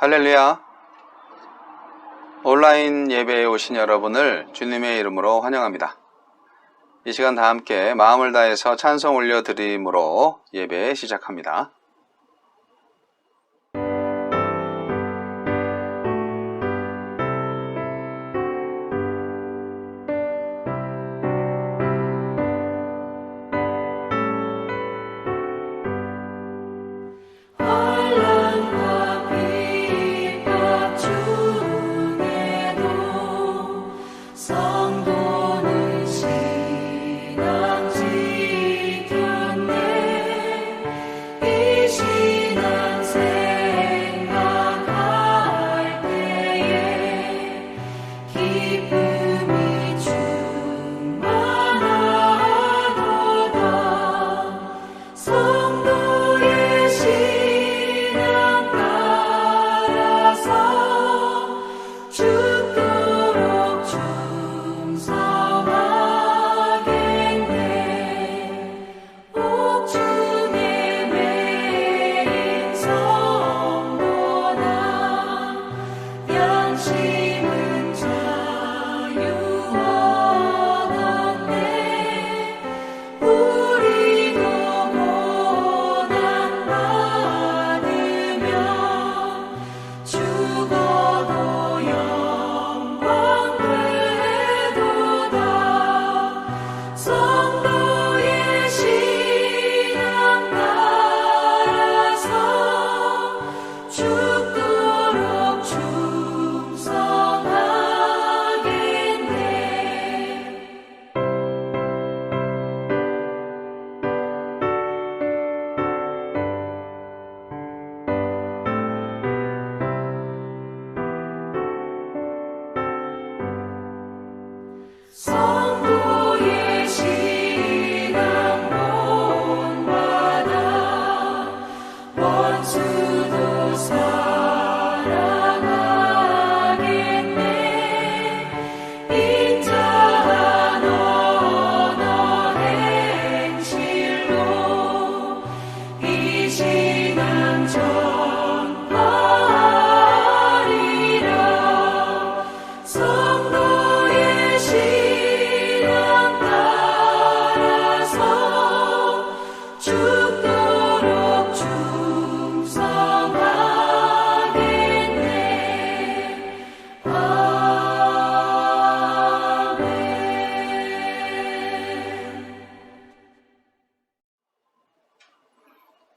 할렐루야. 온라인 예배에 오신 여러분을 주님의 이름으로 환영합니다. 이 시간 다 함께 마음을 다해서 찬송 올려드림으로 예배 시작합니다.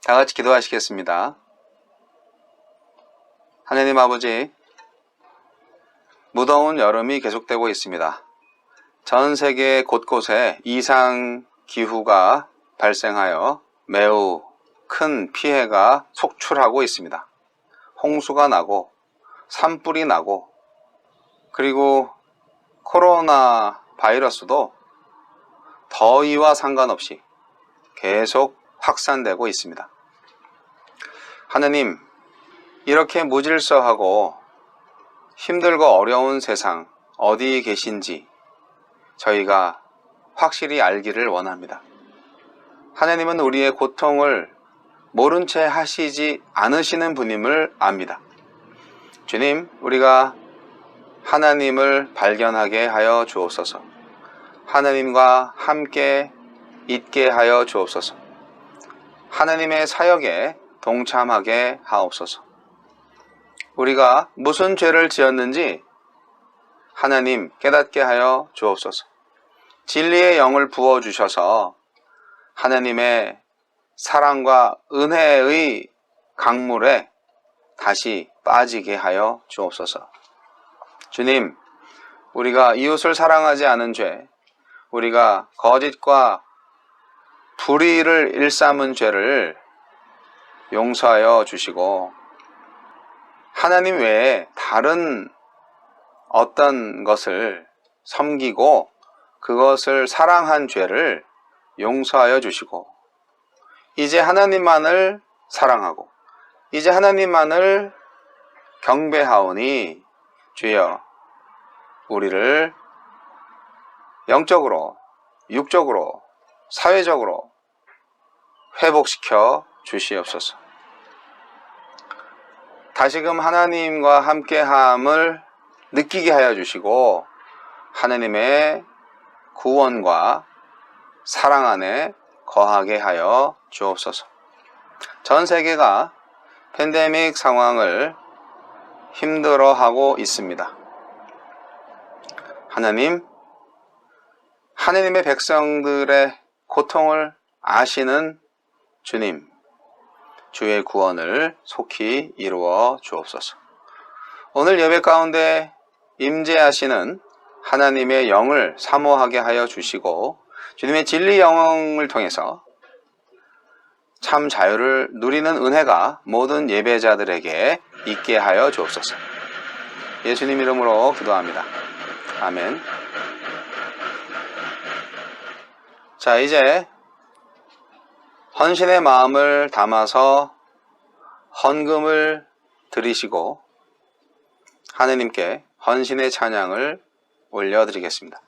다 같이 기도하시겠습니다. 하나님 아버지, 무더운 여름이 계속되고 있습니다. 전 세계 곳곳에 이상 기후가 발생하여 매우 큰 피해가 속출하고 있습니다. 홍수가 나고 산불이 나고 그리고 코로나 바이러스도 더위와 상관없이 계속 확산되고 있습니다. 하느님, 이렇게 무질서하고 힘들고 어려운 세상 어디 계신지 저희가 확실히 알기를 원합니다. 하느님은 우리의 고통을 모른 채 하시지 않으시는 분임을 압니다. 주님, 우리가 하나님을 발견하게 하여 주옵소서. 하나님과 함께 있게 하여 주옵소서. 하나님의 사역에 동참하게 하옵소서. 우리가 무슨 죄를 지었는지 하나님 깨닫게 하여 주옵소서. 진리의 영을 부어주셔서 하나님의 사랑과 은혜의 강물에 다시 빠지게 하여 주옵소서. 주님, 우리가 이웃을 사랑하지 않은 죄, 우리가 거짓과 불의를 일삼은 죄를 용서하여 주시고 하나님 외에 다른 어떤 것을 섬기고 그것을 사랑한 죄를 용서하여 주시고 이제 하나님만을 사랑하고 이제 하나님만을 경배하오니 주여 우리를 영적으로, 육적으로, 사회적으로 회복시켜 주시옵소서. 다시금 하나님과 함께함을 느끼게 하여 주시고 하나님의 구원과 사랑 안에 거하게 하여 주옵소서. 전 세계가 팬데믹 상황을 힘들어하고 있습니다. 하나님의 백성들의 고통을 아시는 주님, 주의 구원을 속히 이루어 주옵소서. 오늘 예배 가운데 임재하시는 하나님의 영을 사모하게 하여 주시고 주님의 진리 영을 통해서 참 자유를 누리는 은혜가 모든 예배자들에게 있게 하여 주옵소서. 예수님 이름으로 기도합니다. 아멘. 자, 이제 헌신의 마음을 담아서 헌금을 드리시고 하느님께 헌신의 찬양을 올려드리겠습니다.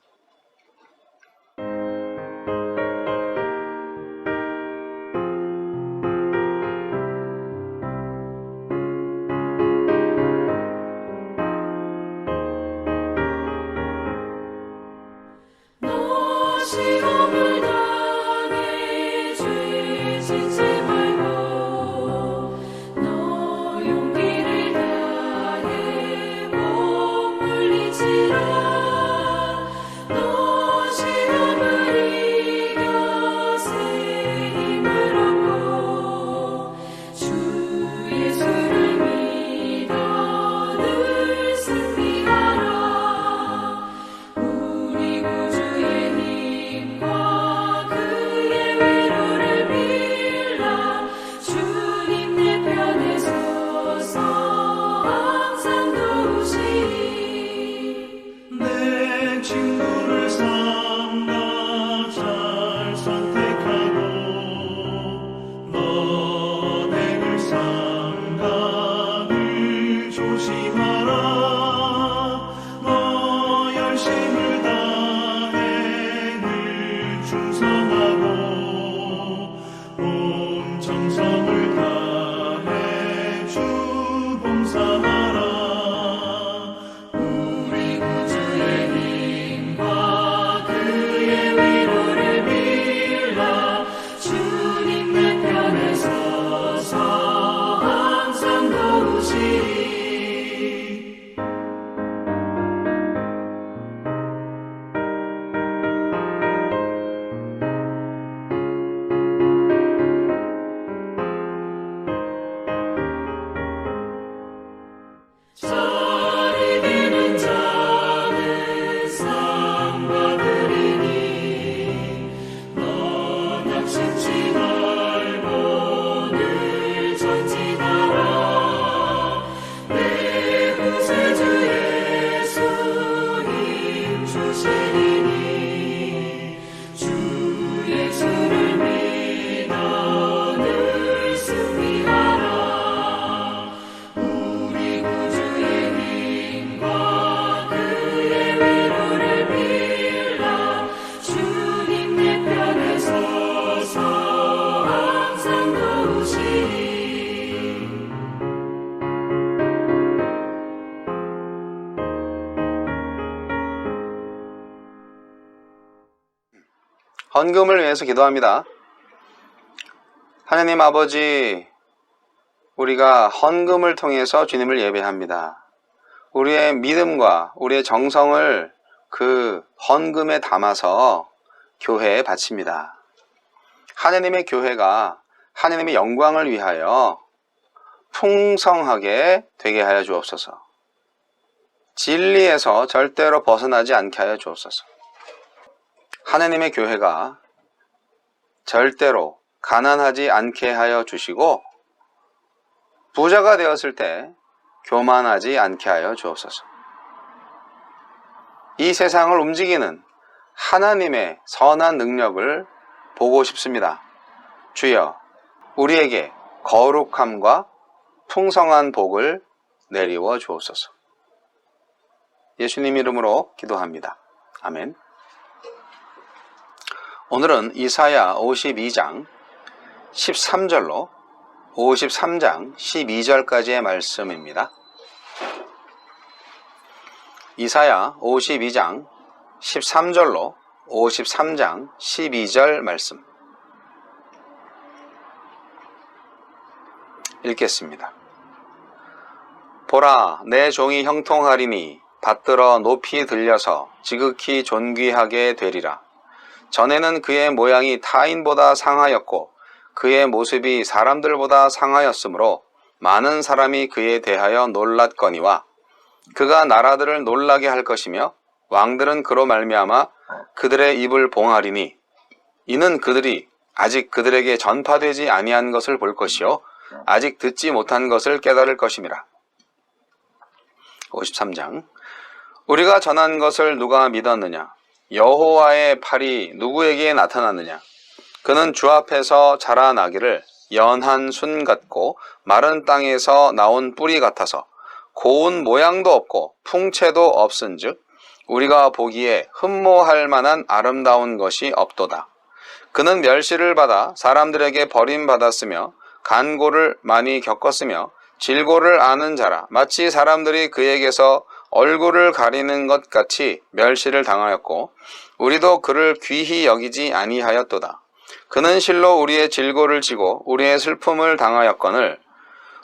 헌금을 위해서 기도합니다. 하나님 아버지, 우리가 헌금을 통해서 주님을 예배합니다. 우리의 믿음과 우리의 정성을 그 헌금에 담아서 교회에 바칩니다. 하나님의 교회가 하나님의 영광을 위하여 풍성하게 되게 하여 주옵소서. 진리에서 절대로 벗어나지 않게 하여 주옵소서. 하나님의 교회가 절대로 가난하지 않게 하여 주시고 부자가 되었을 때 교만하지 않게 하여 주옵소서. 이 세상을 움직이는 하나님의 선한 능력을 보고 싶습니다. 주여, 우리에게 거룩함과 풍성한 복을 내리워 주옵소서. 예수님 이름으로 기도합니다. 아멘. 오늘은 이사야 52장 13절로 53장 12절까지의 말씀입니다. 이사야 52장 13절로 53장 12절 말씀 읽겠습니다. 보라, 내 종이 형통하리니 받들어 높이 들려서 지극히 존귀하게 되리라. 전에는 그의 모양이 타인보다 상하였고 그의 모습이 사람들보다 상하였으므로 많은 사람이 그에 대하여 놀랐거니와 그가 나라들을 놀라게 할 것이며 왕들은 그로 말미암아 그들의 입을 봉하리니 이는 그들이 아직 그들에게 전파되지 아니한 것을 볼 것이요 아직 듣지 못한 것을 깨달을 것임이라. 53장 우리가 전한 것을 누가 믿었느냐? 여호와의 팔이 누구에게 나타났느냐? 그는 주 앞에서 자라나기를 연한 순 같고 마른 땅에서 나온 뿌리 같아서 고운 모양도 없고 풍채도 없은즉 우리가 보기에 흠모할 만한 아름다운 것이 없도다. 그는 멸시를 받아 사람들에게 버림받았으며 간고를 많이 겪었으며 질고를 아는 자라. 마치 사람들이 그에게서 얼굴을 가리는 것 같이 멸시를 당하였고 우리도 그를 귀히 여기지 아니하였도다. 그는 실로 우리의 질고를 지고 우리의 슬픔을 당하였거늘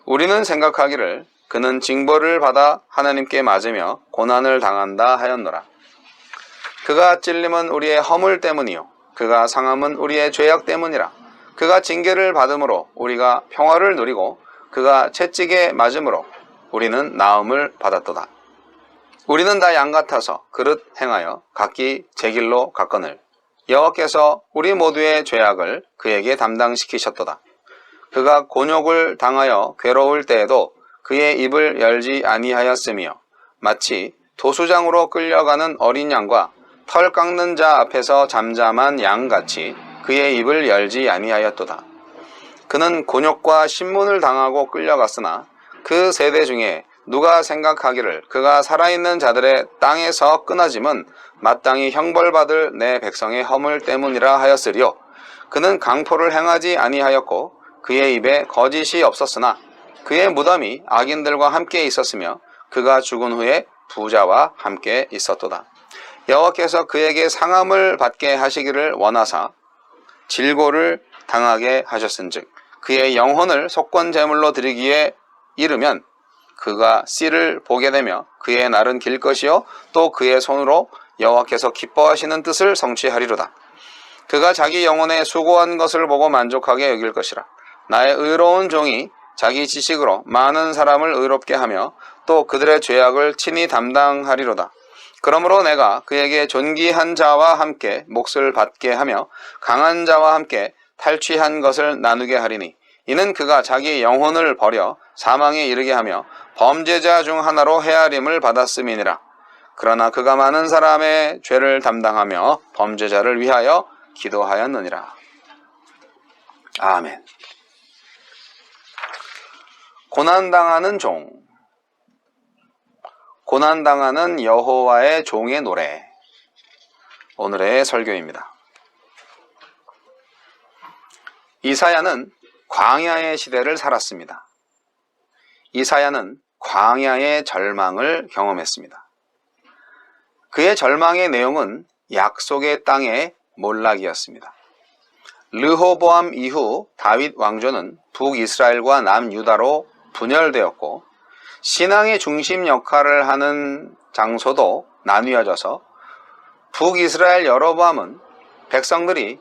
우리는 생각하기를 그는 징벌을 받아 하나님께 맞으며 고난을 당한다 하였노라. 그가 찔림은 우리의 허물 때문이요 그가 상함은 우리의 죄악 때문이라. 그가 징계를 받음으로 우리가 평화를 누리고 그가 채찍에 맞음으로 우리는 나음을 받았도다. 우리는 다 양 같아서 그릇 행하여 각기 제 길로 갔거늘 여호와께서 우리 모두의 죄악을 그에게 담당시키셨도다. 그가 곤욕을 당하여 괴로울 때에도 그의 입을 열지 아니하였으며 마치 도수장으로 끌려가는 어린 양과 털 깎는 자 앞에서 잠잠한 양같이 그의 입을 열지 아니하였도다. 그는 곤욕과 신문을 당하고 끌려갔으나 그 세대 중에 누가 생각하기를 그가 살아있는 자들의 땅에서 끊어짐은 마땅히 형벌받을 내 백성의 허물 때문이라 하였으리요. 그는 강포를 행하지 아니하였고 그의 입에 거짓이 없었으나 그의 무덤이 악인들과 함께 있었으며 그가 죽은 후에 부자와 함께 있었도다. 여호와께서 그에게 상함을 받게 하시기를 원하사 질고를 당하게 하셨은즉 그의 영혼을 속건 제물로 드리기에 이르면 그가 씨를 보게 되며 그의 날은 길 것이요 또 그의 손으로 여호와께서 기뻐하시는 뜻을 성취하리로다. 그가 자기 영혼에 수고한 것을 보고 만족하게 여길 것이라. 나의 의로운 종이 자기 지식으로 많은 사람을 의롭게 하며 또 그들의 죄악을 친히 담당하리로다. 그러므로 내가 그에게 존귀한 자와 함께 몫을 받게 하며 강한 자와 함께 탈취한 것을 나누게 하리니 이는 그가 자기 영혼을 버려 사망에 이르게 하며 범죄자 중 하나로 헤아림을 받았음이니라. 그러나 그가 많은 사람의 죄를 담당하며 범죄자를 위하여 기도하였느니라. 아멘. 고난당하는 종. 고난당하는 여호와의 종의 노래. 오늘의 설교입니다. 이사야는 광야의 시대를 살았습니다. 이사야는 광야의 절망을 경험했습니다. 그의 절망의 내용은 약속의 땅의 몰락이었습니다. 르호보암 이후 다윗 왕조는 북이스라엘과 남유다로 분열되었고 신앙의 중심 역할을 하는 장소도 나뉘어져서 북이스라엘 여로보암은 백성들이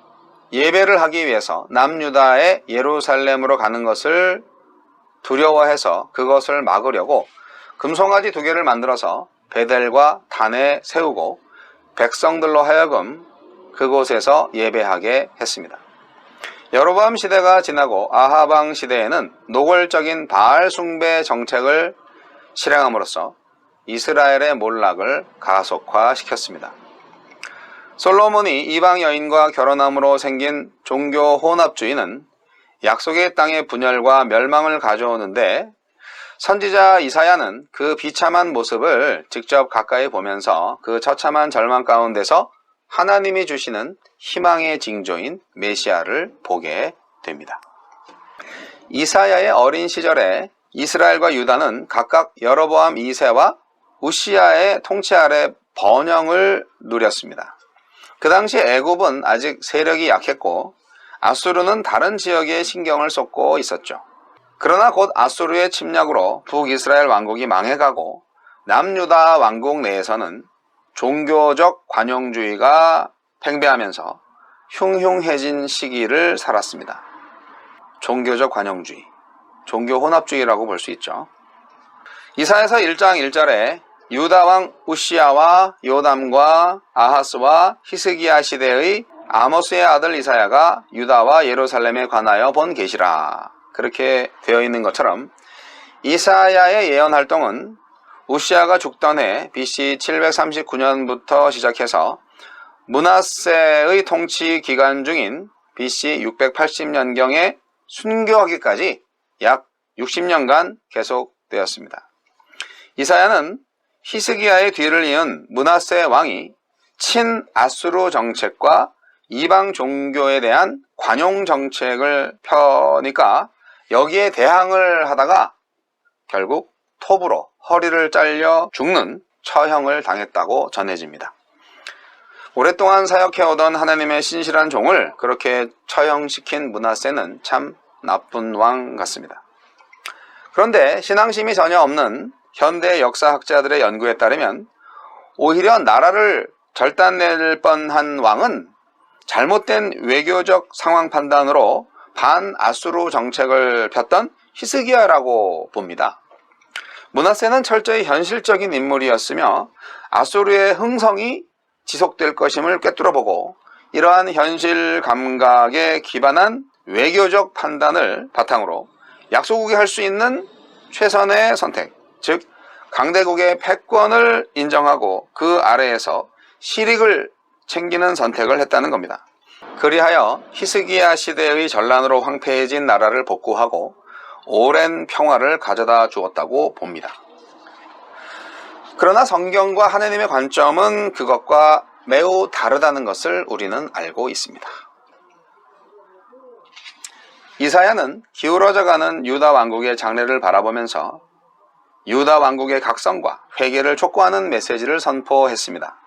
예배를 하기 위해서 남유다의 예루살렘으로 가는 것을 두려워해서 그것을 막으려고 금송아지 2개를 만들어서 베델과 단에 세우고 백성들로 하여금 그곳에서 예배하게 했습니다. 여로보암 시대가 지나고 아합 왕 시대에는 노골적인 바알 숭배 정책을 실행함으로써 이스라엘의 몰락을 가속화시켰습니다. 솔로몬이 이방 여인과 결혼함으로 생긴 종교 혼합주의는 약속의 땅의 분열과 멸망을 가져오는데 선지자 이사야는 그 비참한 모습을 직접 가까이 보면서 그 처참한 절망 가운데서 하나님이 주시는 희망의 징조인 메시아를 보게 됩니다. 이사야의 어린 시절에 이스라엘과 유다는 각각 여로보암 2세와 우시야의 통치 아래 번영을 누렸습니다. 그 당시 애굽은 아직 세력이 약했고 아수르는 다른 지역에 신경을 쏟고 있었죠. 그러나 곧 아수르의 침략으로 북이스라엘 왕국이 망해가고 남유다 왕국 내에서는 종교적 관용주의가 팽배하면서 흉흉해진 시기를 살았습니다. 종교적 관용주의, 종교 혼합주의라고 볼 수 있죠. 이사야서 1장 1절에 유다 왕 우시야와 요담과 아하스와 히스기야 시대의 아모스의 아들 이사야가 유다와 예루살렘에 관하여 본 계시라, 그렇게 되어 있는 것처럼 이사야의 예언 활동은 우시야가 죽던 해 BC 739년부터 시작해서 므낫세의 통치 기간 중인 BC 680년경에 순교하기까지 약 60년간 계속되었습니다. 이사야는 히스기야의 뒤를 이은 므낫세 왕이 친아수르 정책과 이방 종교에 대한 관용 정책을 펴니까 여기에 대항을 하다가 결국 톱으로 허리를 잘려 죽는 처형을 당했다고 전해집니다. 오랫동안 사역해오던 하나님의 신실한 종을 그렇게 처형시킨 므낫세는 참 나쁜 왕 같습니다. 그런데 신앙심이 전혀 없는 현대 역사학자들의 연구에 따르면 오히려 나라를 절단낼 뻔한 왕은 잘못된 외교적 상황 판단으로 반아수르 정책을 폈던 히스기야라고 봅니다. 므낫세는 철저히 현실적인 인물이었으며 아수르의 흥성이 지속될 것임을 꿰뚫어보고 이러한 현실 감각에 기반한 외교적 판단을 바탕으로 약소국이 할 수 있는 최선의 선택, 즉 강대국의 패권을 인정하고 그 아래에서 실익을 챙기는 선택을 했다는 겁니다. 그리하여 히스기야 시대의 전란으로 황폐해진 나라를 복구하고 오랜 평화를 가져다 주었다고 봅니다. 그러나 성경과 하나님의 관점은 그것과 매우 다르다는 것을 우리는 알고 있습니다. 이사야는 기울어져가는 유다 왕국의 장래를 바라보면서 유다 왕국의 각성과 회개를 촉구하는 메시지를 선포했습니다.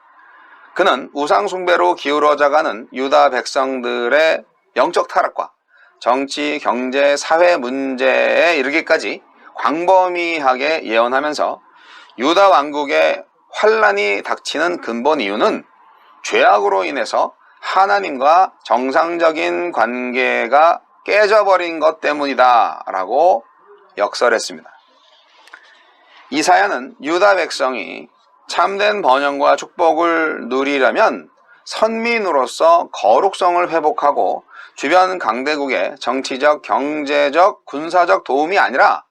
그는 우상 숭배로 기울어져가는 유다 백성들의 영적 타락과 정치, 경제, 사회 문제에 이르기까지 광범위하게 예언하면서 유다 왕국의 환란이 닥치는 근본 이유는 죄악으로 인해서 하나님과 정상적인 관계가 깨져버린 것 때문이다 라고 역설했습니다. 이사야는 유다 백성이 참된 번영과 축복을 누리려면 선민으로서 거룩성을 회복하고 주변 강대국의 정치적, 경제적, 군사적 도움이 아니라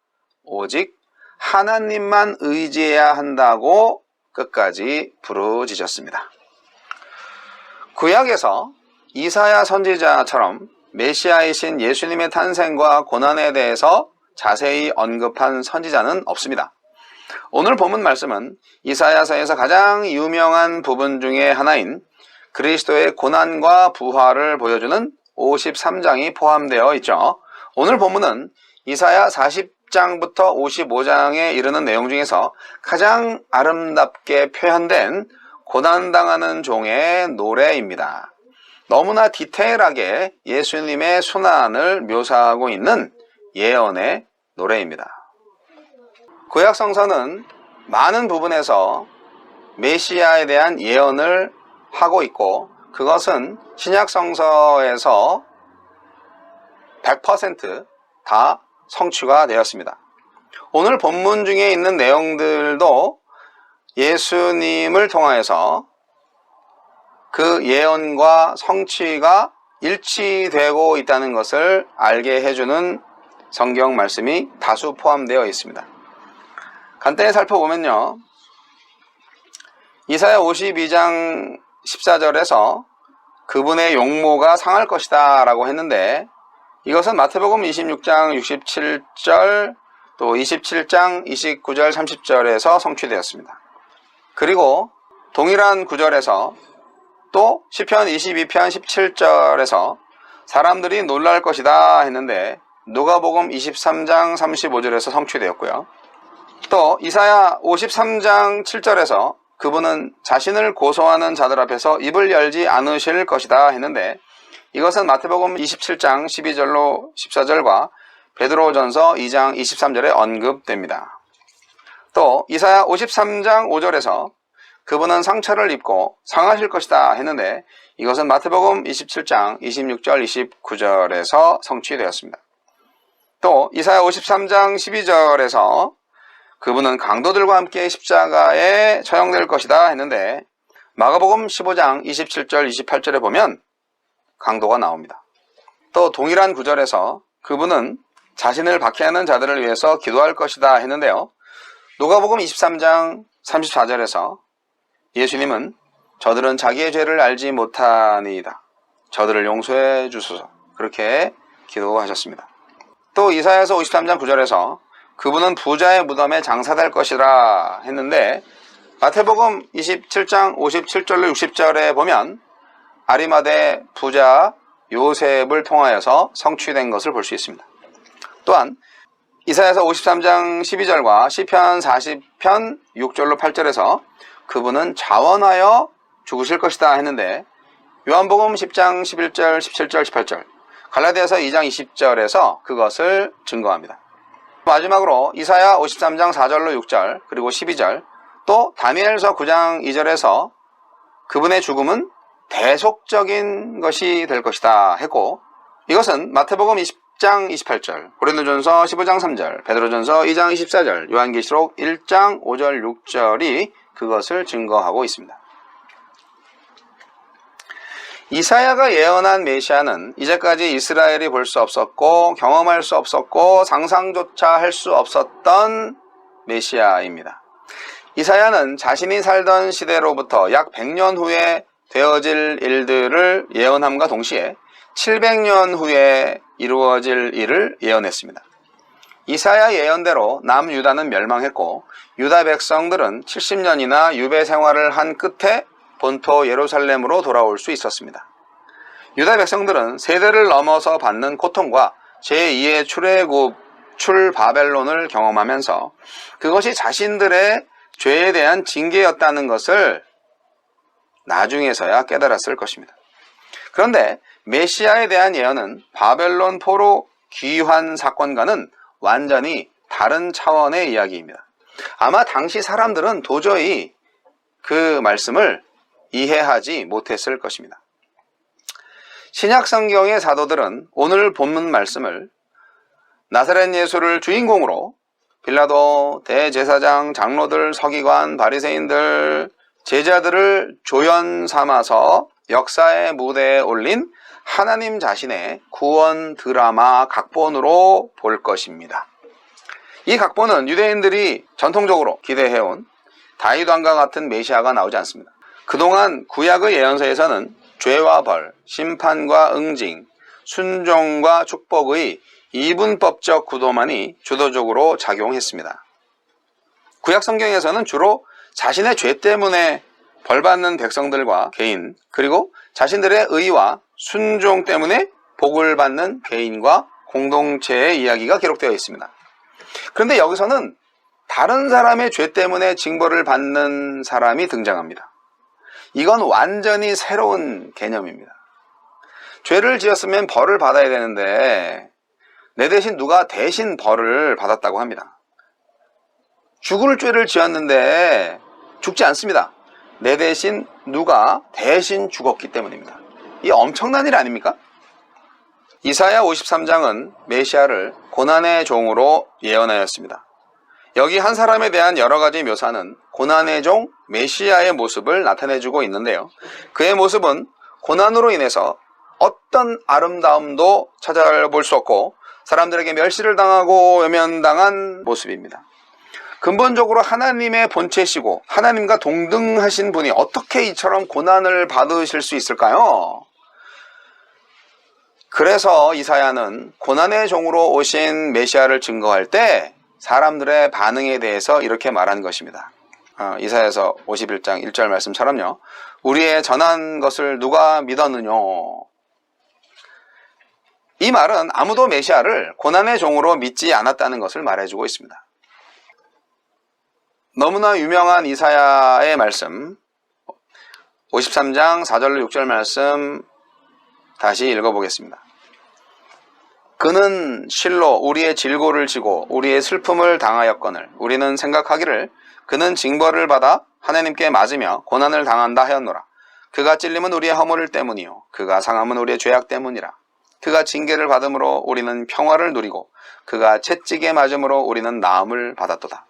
오직 하나님만 의지해야 한다고 끝까지 부르짖었습니다. 구약에서 이사야 선지자처럼 메시아이신 예수님의 탄생과 고난에 대해서 자세히 언급한 선지자는 없습니다. 오늘 본문 말씀은 이사야서에서 가장 유명한 부분 중에 하나인 그리스도의 고난과 부활을 보여주는 53장이 포함되어 있죠. 오늘 본문은 이사야 40장부터 55장에 이르는 내용 중에서 가장 아름답게 표현된 고난당하는 종의 노래입니다. 너무나 디테일하게 예수님의 순환을 묘사하고 있는 예언의 노래입니다. 구약 성서는 많은 부분에서 메시아에 대한 예언을 하고 있고 그것은 신약 성서에서 100% 다 성취가 되었습니다. 오늘 본문 중에 있는 내용들도 예수님을 통하여서 그 예언과 성취가 일치되고 있다는 것을 알게 해주는 성경 말씀이 다수 포함되어 있습니다. 간단히 살펴보면요, 이사야 52장 14절에서 그분의 용모가 상할 것이다 라고 했는데 이것은 마태복음 26장 67절 또 27장 29절 30절에서 성취되었습니다. 그리고 동일한 구절에서 또 시편 22편 17절에서 사람들이 놀랄 것이다 했는데 누가복음 23장 35절에서 성취되었고요. 또 이사야 53장 7절에서 그분은 자신을 고소하는 자들 앞에서 입을 열지 않으실 것이다 했는데, 이것은 마태복음 27장 12절로 14절과 베드로전서 2장 23절에 언급됩니다. 또 이사야 53장 5절에서 그분은 상처를 입고 상하실 것이다 했는데, 이것은 마태복음 27장 26절 29절에서 성취되었습니다. 또 이사야 53장 12절에서 그분은 강도들과 함께 십자가에 처형될 것이다 했는데, 마가복음 15장 27절 28절에 보면 강도가 나옵니다. 또 동일한 구절에서 그분은 자신을 박해하는 자들을 위해서 기도할 것이다 했는데요, 누가복음 23장 34절에서 예수님은 저들은 자기의 죄를 알지 못하니이다, 저들을 용서해 주소서, 그렇게 기도하셨습니다. 또 이사야서 53장 9절에서 그분은 부자의 무덤에 장사될 것이라 했는데, 마태복음 27장 57절로 60절에 보면 아리마대 부자 요셉을 통하여서 성취된 것을 볼 수 있습니다. 또한 이사야서 53장 12절과 시편 40편 6절로 8절에서 그분은 자원하여 죽으실 것이다 했는데, 요한복음 10장 11절 17절 18절, 갈라디아서 2장 20절에서 그것을 증거합니다. 마지막으로 이사야 53장 4절로 6절 그리고 12절, 또 다니엘서 9장 2절에서 그분의 죽음은 대속적인 것이 될 것이다 했고, 이것은 마태복음 20장 28절, 고린도전서 15장 3절, 베드로전서 2장 24절, 요한계시록 1장 5절 6절이 그것을 증거하고 있습니다. 이사야가 예언한 메시아는 이제까지 이스라엘이 볼 수 없었고 경험할 수 없었고 상상조차 할 수 없었던 메시아입니다. 이사야는 자신이 살던 시대로부터 약 100년 후에 되어질 일들을 예언함과 동시에 700년 후에 이루어질 일을 예언했습니다. 이사야 예언대로 남유다는 멸망했고 유다 백성들은 70년이나 유배 생활을 한 끝에 본토 예루살렘으로 돌아올 수 있었습니다. 유다 백성들은 세대를 넘어서 받는 고통과 제2의 출애굽 출바벨론을 경험하면서 그것이 자신들의 죄에 대한 징계였다는 것을 나중에서야 깨달았을 것입니다. 그런데 메시아에 대한 예언은 바벨론 포로 귀환 사건과는 완전히 다른 차원의 이야기입니다. 아마 당시 사람들은 도저히 그 말씀을 이해하지 못했을 것입니다. 신약 성경의 사도들은 오늘 본문 말씀을 나사렛 예수를 주인공으로 빌라도, 대제사장, 장로들, 서기관, 바리새인들, 제자들을 조연 삼아서 역사의 무대에 올린 하나님 자신의 구원 드라마 각본으로 볼 것입니다. 이 각본은 유대인들이 전통적으로 기대해온 다윗 왕과 같은 메시아가 나오지 않습니다. 그동안 구약의 예언서에서는 죄와 벌, 심판과 응징, 순종과 축복의 이분법적 구도만이 주도적으로 작용했습니다. 구약 성경에서는 주로 자신의 죄 때문에 벌받는 백성들과 개인, 그리고 자신들의 의와 순종 때문에 복을 받는 개인과 공동체의 이야기가 기록되어 있습니다. 그런데 여기서는 다른 사람의 죄 때문에 징벌을 받는 사람이 등장합니다. 이건 완전히 새로운 개념입니다. 죄를 지었으면 벌을 받아야 되는데 내 대신 누가 대신 벌을 받았다고 합니다. 죽을 죄를 지었는데 죽지 않습니다. 내 대신 누가 대신 죽었기 때문입니다. 이 엄청난 일 아닙니까? 이사야 53장은 메시아를 고난의 종으로 예언하였습니다. 여기 한 사람에 대한 여러 가지 묘사는 고난의 종 메시아의 모습을 나타내주고 있는데요, 그의 모습은 고난으로 인해서 어떤 아름다움도 찾아볼 수 없고 사람들에게 멸시를 당하고 외면당한 모습입니다. 근본적으로 하나님의 본체시고 하나님과 동등하신 분이 어떻게 이처럼 고난을 받으실 수 있을까요? 그래서 이사야는 고난의 종으로 오신 메시아를 증거할 때 사람들의 반응에 대해서 이렇게 말한 것입니다. 이사야서 51장 1절 말씀처럼요, 우리의 전한 것을 누가 믿었느뇨? 이 말은 아무도 메시아를 고난의 종으로 믿지 않았다는 것을 말해주고 있습니다. 너무나 유명한 이사야의 말씀 53장 4절로 6절 말씀 다시 읽어보겠습니다. 그는 실로 우리의 질고를 지고 우리의 슬픔을 당하였거늘 우리는 생각하기를 그는 징벌을 받아 하나님께 맞으며 고난을 당한다 하였노라. 그가 찔림은 우리의 허물 때문이요 그가 상함은 우리의 죄악 때문이라. 그가 징계를 받음으로 우리는 평화를 누리고 그가 채찍에 맞음으로 우리는 나음을 받았도다.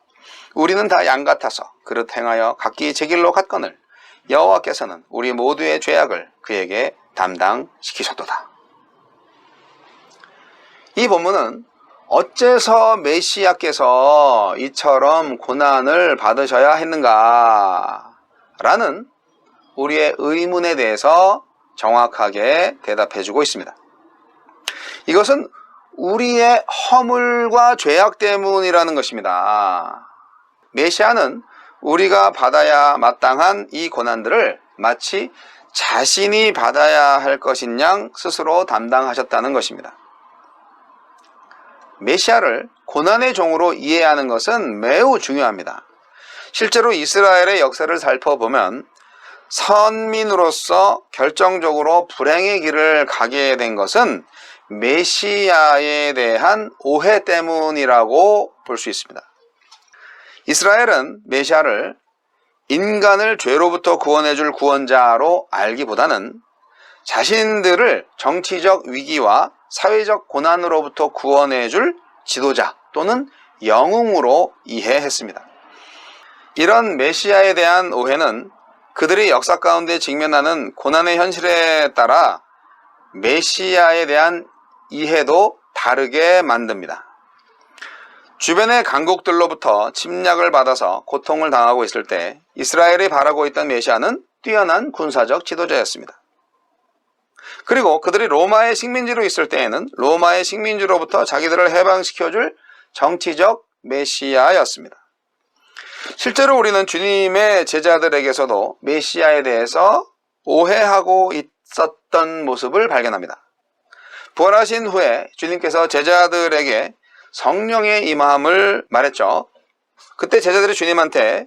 우리는 다 양 같아서 그릇 행하여 각기 제 길로 갔거늘 여호와께서는 우리 모두의 죄악을 그에게 담당시키셨도다. 이 본문은 어째서 메시아께서 이처럼 고난을 받으셔야 했는가 라는 우리의 의문에 대해서 정확하게 대답해주고 있습니다. 이것은 우리의 허물과 죄악 때문이라는 것입니다. 메시아는 우리가 받아야 마땅한 이 고난들을 마치 자신이 받아야 할 것인 양 스스로 담당하셨다는 것입니다. 메시아를 고난의 종으로 이해하는 것은 매우 중요합니다. 실제로 이스라엘의 역사를 살펴보면 선민으로서 결정적으로 불행의 길을 가게 된 것은 메시아에 대한 오해 때문이라고 볼 수 있습니다. 이스라엘은 메시아를 인간을 죄로부터 구원해줄 구원자로 알기보다는 자신들을 정치적 위기와 사회적 고난으로부터 구원해줄 지도자 또는 영웅으로 이해했습니다. 이런 메시아에 대한 오해는 그들이 역사 가운데 직면하는 고난의 현실에 따라 메시아에 대한 이해도 다르게 만듭니다. 주변의 강국들로부터 침략을 받아서 고통을 당하고 있을 때 이스라엘이 바라고 있던 메시아는 뛰어난 군사적 지도자였습니다. 그리고 그들이 로마의 식민지로 있을 때에는 로마의 식민지로부터 자기들을 해방시켜줄 정치적 메시아였습니다. 실제로 우리는 주님의 제자들에게서도 메시아에 대해서 오해하고 있었던 모습을 발견합니다. 부활하신 후에 주님께서 제자들에게 성령의 임함을 말했죠. 그때 제자들이 주님한테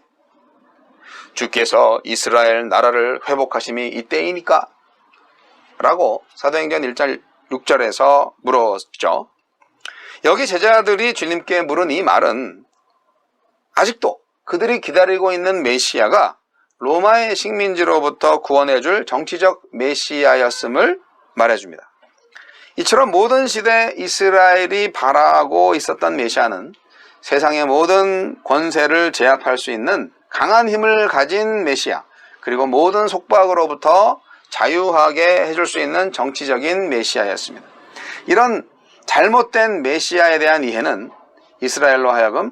주께서 이스라엘 나라를 회복하심이 이때이니까? 라고 사도행전 1장 6절에서 물었죠. 여기 제자들이 주님께 물은 이 말은 아직도 그들이 기다리고 있는 메시아가 로마의 식민지로부터 구원해줄 정치적 메시아였음을 말해줍니다. 이처럼 모든 시대 이스라엘이 바라고 있었던 메시아는 세상의 모든 권세를 제압할 수 있는 강한 힘을 가진 메시아, 그리고 모든 속박으로부터 자유하게 해줄 수 있는 정치적인 메시아였습니다. 이런 잘못된 메시아에 대한 이해는 이스라엘로 하여금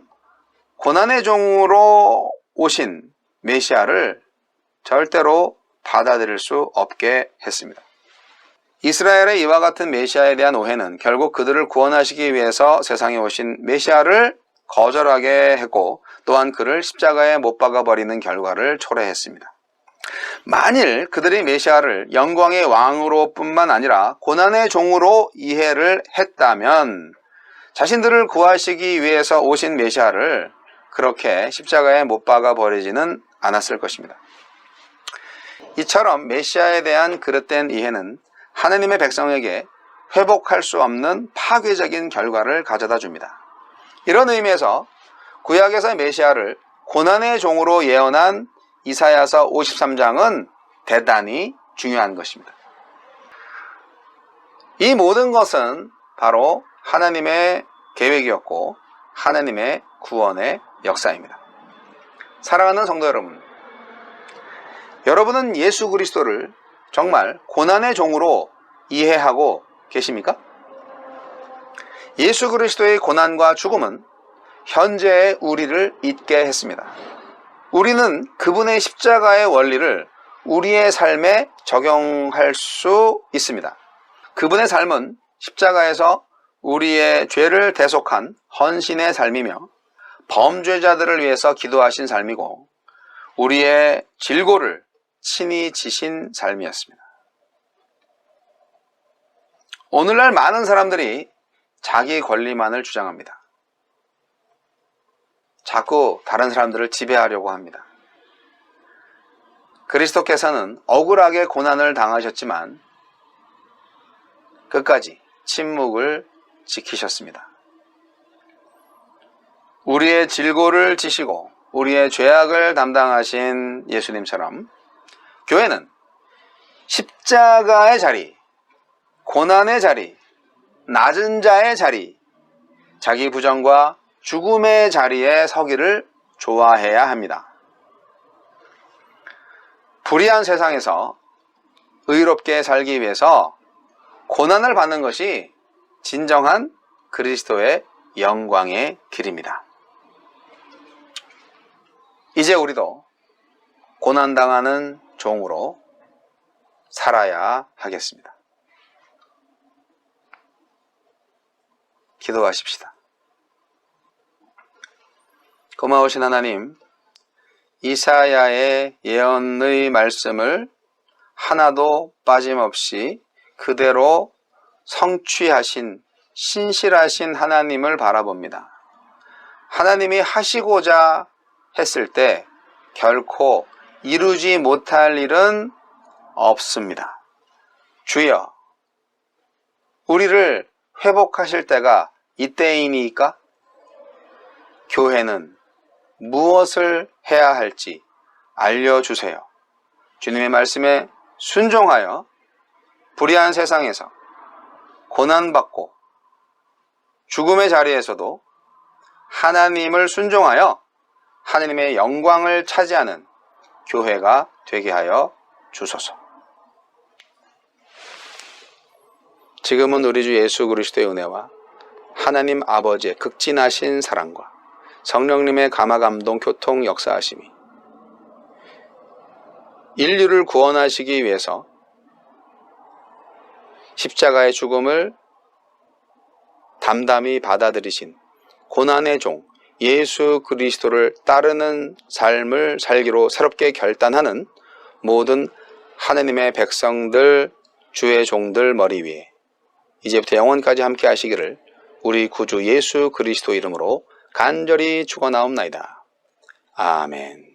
고난의 종으로 오신 메시아를 절대로 받아들일 수 없게 했습니다. 이스라엘의 이와 같은 메시아에 대한 오해는 결국 그들을 구원하시기 위해서 세상에 오신 메시아를 거절하게 했고 또한 그를 십자가에 못 박아버리는 결과를 초래했습니다. 만일 그들이 메시아를 영광의 왕으로 뿐만 아니라 고난의 종으로 이해를 했다면 자신들을 구하시기 위해서 오신 메시아를 그렇게 십자가에 못 박아버리지는 않았을 것입니다. 이처럼 메시아에 대한 그릇된 이해는 하느님의 백성에게 회복할 수 없는 파괴적인 결과를 가져다 줍니다. 이런 의미에서 구약에서 메시아를 고난의 종으로 예언한 이사야서 53장은 대단히 중요한 것입니다. 이 모든 것은 바로 하나님의 계획이었고 하나님의 구원의 역사입니다. 사랑하는 성도 여러분, 여러분은 예수 그리스도를 정말 고난의 종으로 이해하고 계십니까? 예수 그리스도의 고난과 죽음은 현재의 우리를 잊게 했습니다. 우리는 그분의 십자가의 원리를 우리의 삶에 적용할 수 있습니다. 그분의 삶은 십자가에서 우리의 죄를 대속한 헌신의 삶이며 범죄자들을 위해서 기도하신 삶이고 우리의 질고를 친히 지신 삶이었습니다. 오늘날 많은 사람들이 자기 권리만을 주장합니다. 자꾸 다른 사람들을 지배하려고 합니다. 그리스도께서는 억울하게 고난을 당하셨지만 끝까지 침묵을 지키셨습니다. 우리의 질고를 지시고 우리의 죄악을 담당하신 예수님처럼 교회는 십자가의 자리, 고난의 자리, 낮은 자의 자리, 자기 부정과 죽음의 자리에 서기를 좋아해야 합니다. 불의한 세상에서 의롭게 살기 위해서 고난을 받는 것이 진정한 그리스도의 영광의 길입니다. 이제 우리도 고난당하는 종으로 살아야 하겠습니다. 기도하십시다. 고마우신 하나님, 이사야의 예언의 말씀을 하나도 빠짐없이 그대로 성취하신 신실하신 하나님을 바라봅니다. 하나님이 하시고자 했을 때 결코 이루지 못할 일은 없습니다. 주여, 우리를 회복하실 때가 이때이니까 교회는 무엇을 해야 할지 알려주세요. 주님의 말씀에 순종하여 불의한 세상에서 고난받고 죽음의 자리에서도 하나님을 순종하여 하나님의 영광을 차지하는 교회가 되게 하여 주소서. 지금은 우리 주 예수 그리스도의 은혜와 하나님 아버지의 극진하신 사랑과 성령님의 감화감동 교통 역사하심이 인류를 구원하시기 위해서 십자가의 죽음을 담담히 받아들이신 고난의 종 예수 그리스도를 따르는 삶을 살기로 새롭게 결단하는 모든 하나님의 백성들, 주의 종들 머리 위에 이제부터 영원까지 함께 하시기를 우리 구주 예수 그리스도 이름으로 간절히 축원하옵나이다. 아멘.